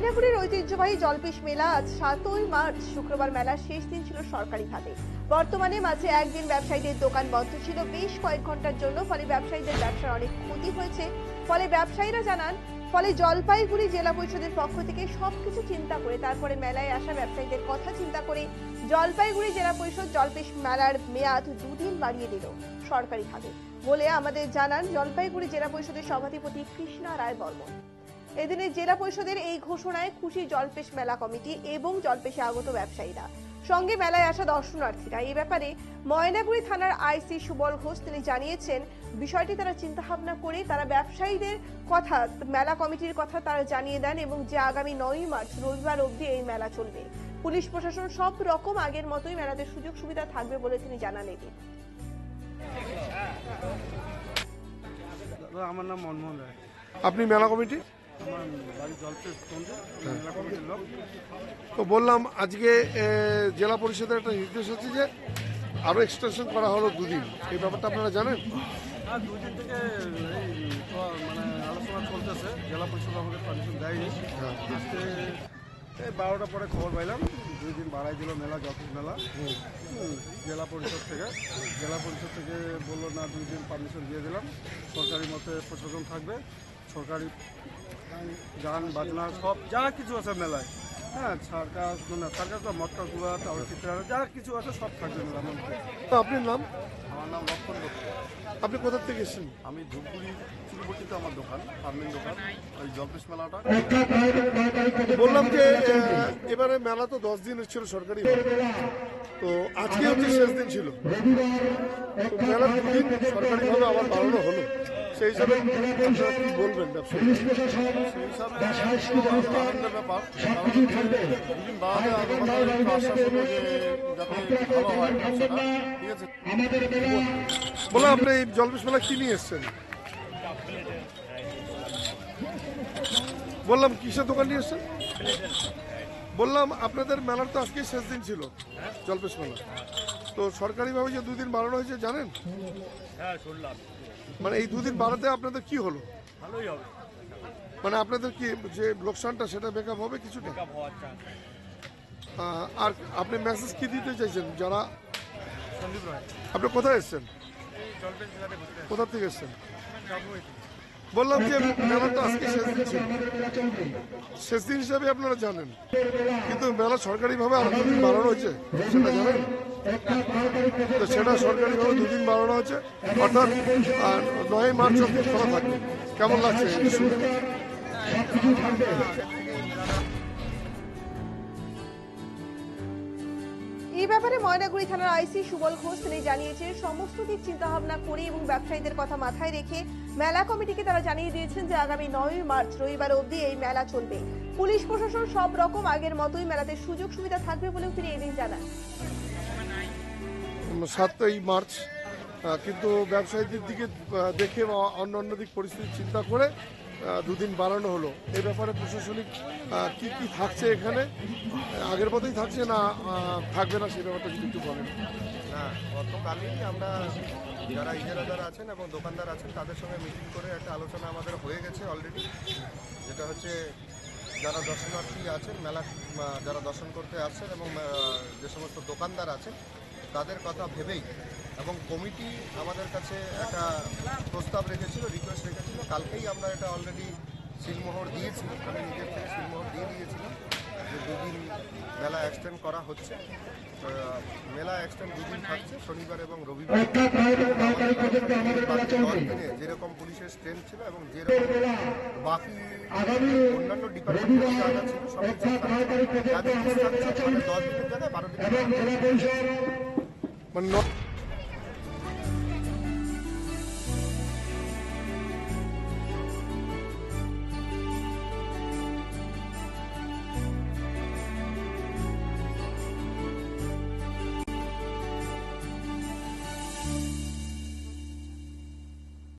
ময়নাগুড়ির ঐতিহ্যবাহী জলপেশ মেলা আজ 7ই মার্চ শুক্রবার মেলার শেষ দিন ছিল সরকারিভাবে। বর্তমানে মাঝে একদিন ব্যবসায়ীদের দোকান বন্ধ ছিল বেশ কয়েক ঘন্টার জন্য, ফলে ব্যবসায়ীদের ব্যবসার অনেক ক্ষতি হয়েছে। ফলে ব্যবসায়ীরা জানান, ফলে জলপাইগুড়ি জেলা পরিষদের পক্ষ থেকে সবকিছু চিন্তা করে তারপরে মেলায় আসা ব্যবসায়ীদের কথা চিন্তা করে জলপাইগুড়ি জেলা পরিষদ জলপেশ মেলার মেয়াদ 2 দিন বাড়িয়ে দিল সরকারিভাবে বলে আমাদের জানান জলপাইগুড়ি জেলা পরিষদের সভাধিপতি কৃষ্ণা রায় বর্মন। এদিনে জেলা পরিষদের এই ঘোষণায় খুশি জলপেশ মেলা কমিটি এবং জলপেশে আগত ব্যবসায়ীরা, সঙ্গে মেলায় আসা দর্শনার্থীরা। এই ব্যাপারে ময়নাগুড়ি থানার আইসি সুবল ঘোষ তিনি জানিয়েছেন, বিষয়টি তারা চিন্তাভাবনা করে তারা ব্যবসায়ীদের কথা, মেলা কমিটির কথা তারা জানিয়ে দেন এবং যে আগামী 9ই মার্চ রবিবার অবধি এই মেলা চলবে। পুলিশ প্রশাসন সব রকম আগের মতোই মেলাতে সুযোগ সুবিধা থাকবে বলে তিনি জানান। এদিন আমার নাম মনমোহন রায়। আপনি মেলা কমিটি? আমার বাড়ি জলপেশ মেলা কমিটির লোক। তো বললাম আজকে জেলা পরিষদের একটা নির্দেশ হচ্ছে যে আরো এক্সটেনশন করা হলো 2 দিন, এই ব্যাপারটা আপনারা জানেন? আর 2 দিন থেকে মানে আলোচনা চলতেছে, জেলা পরিষদ আমাদের পারমিশন দেয়নি। আজকে এই 12টার পরে খবর পাইলাম 2 দিন বাড়াই দিল মেলা, জলপেশ মেলা জেলা পরিষদ থেকে বললো না 2 দিন পারমিশন দিয়ে দিলাম, সরকারি মতে প্রশাসন থাকবে, সরকারি গান বাজনা সব যা কিছু আছে মেলায়, হ্যাঁ সার্কাস মানে সার্কাস বা মটকা কুয়া টাওয়ার চিত্র যা কিছু আছে সব থাকবে মেলার মধ্যে। তো আপনার নাম? আমার নাম লক্ষণ দত্ত। আপনি কোথা থেকে এসেছেন? আমি ধূপগুড়ি চুরিপট্টিতে আমার দোকান, ফার্মিং দোকান, ওই জলপেশ মেলাটা। বললাম যে এবারে মেলা তো 10 দিনের ছিল সরকারি, তো আজকে হচ্ছে শেষ দিন ছিল, তো মেলা 2 দিন সরকারিভাবে আবার বাড়ানো হলো, সেই হিসাবে আপনারা কি বলবেন ব্যবসায়ী? সেই হিসাবে আনন্দের ব্যাপার, কারণ 2 দিন বাড়াতে আমাদের একটু আশ্বাস হলো যে যাতে ভালো হয় ব্যবসাটা, ঠিক আছে। বললাম আপনি এই জলপেশ মেলা কি নিয়ে এসছেন? বললাম কিসের দোকান নিয়ে এসছেন? বললাম আপনাদের মেলার তো আজকে শেষ দিন ছিল জলপেশ মেলা, তো সরকারিভাবে যে 2 দিন বাড়ানো হয়েছে জানেন? হ্যাঁ শুনলাম। মানে এই 2 দিন বাড়াতে আপনাদের কি হলো? ভালোই হবে, মানে আপনাদের কি যে লোকসানটা সেটা মেকআপ হবে কিছুটা? মেকআপ হওয়ার চান্স। আর আপনি মেসেজ কি দিতে চাইছেন যারা? সন্দীপ রায়। আপনি কোথায় এসছেন? এই জলপেশ মেলাতে ঘুরতে কোথা থেকে এসছেন? যাবো। বললাম যে মেলা তো আজকে শেষ দিন ছিল, শেষ দিন হিসাবে আপনারা জানেন, কিন্তু মেলা সরকারিভাবে আরো 2 দিন বাড়ানো হয়েছে সেটা জানেন? তো সেটা সরকারিভাবে 2 দিন বাড়ানো হয়েছে, অর্থাৎ 9ই মার্চ অব্দি খোলা থাকবে। কেমন লাগছে? এই ব্যাপারে ময়নাগুড়ি থানার আইসি সুবল ঘোষ তিনি জানিয়েছেন, সমস্ত দিক চিন্তাভাবনা করে এবং ব্যবসায়ীদের কথা মাথায় রেখে মেলা কমিটিকে তারা জানিয়ে দিয়েছেন যে আগামী 9ই মার্চ রবিবার অবধি এই মেলা চলবে। পুলিশ প্রশাসন সব রকম আগের মতোই মেলাতে সুযোগ সুবিধা থাকবে বলেও তিনি এদিন জানান। 7ই মার্চ, কিন্তু ব্যবসায়ীদের দিকে দেখে বা অন্য দিক পরিস্থিতি চিন্তা করে 2 দিন বাড়ানো হলো। এই ব্যাপারে প্রশাসনিক কি কি থাকছে এখানে? আগের মতোই থাকছে না থাকবে না, সেই ব্যাপারটা যদি একটু বলেন। না, গতকালই আমরা যারা ইজারাদার আছেন এবং দোকানদার আছেন তাদের সঙ্গে মিটিং করে একটা আলোচনা আমাদের হয়ে গেছে অলরেডি, যেটা হচ্ছে যারা দর্শনার্থী আছেন, মেলা যারা দর্শন করতে আসছেন এবং যে সমস্ত দোকানদার আছেন তাদের কথা ভেবেই, এবং কমিটি আমাদের কাছে একটা প্রস্তাব রেখেছিল, রিকোয়েস্ট রেখেছিল, কালকেই আমরা এটা অলরেডি সিলমোহর দিয়েছি, আমি নিজের থেকে সিলমোহর দিয়ে দিয়েছিলাম যে 2 দিন মেলা এক্সটেন্ড করা হচ্ছে। মেলা এক্সটেন্ড 2 দিন থাকছে, শনিবার এবং রবিবার। বাকি 10 দিনে যেরকম পুলিশের স্ট্রেন্থ ছিল এবং যেরকম বাকি অন্যান্য ডিপার্টমেন্টের জায়গা ছিল সব কিছু থাকছে, 10 দিনের জায়গায় 12 দিন মানে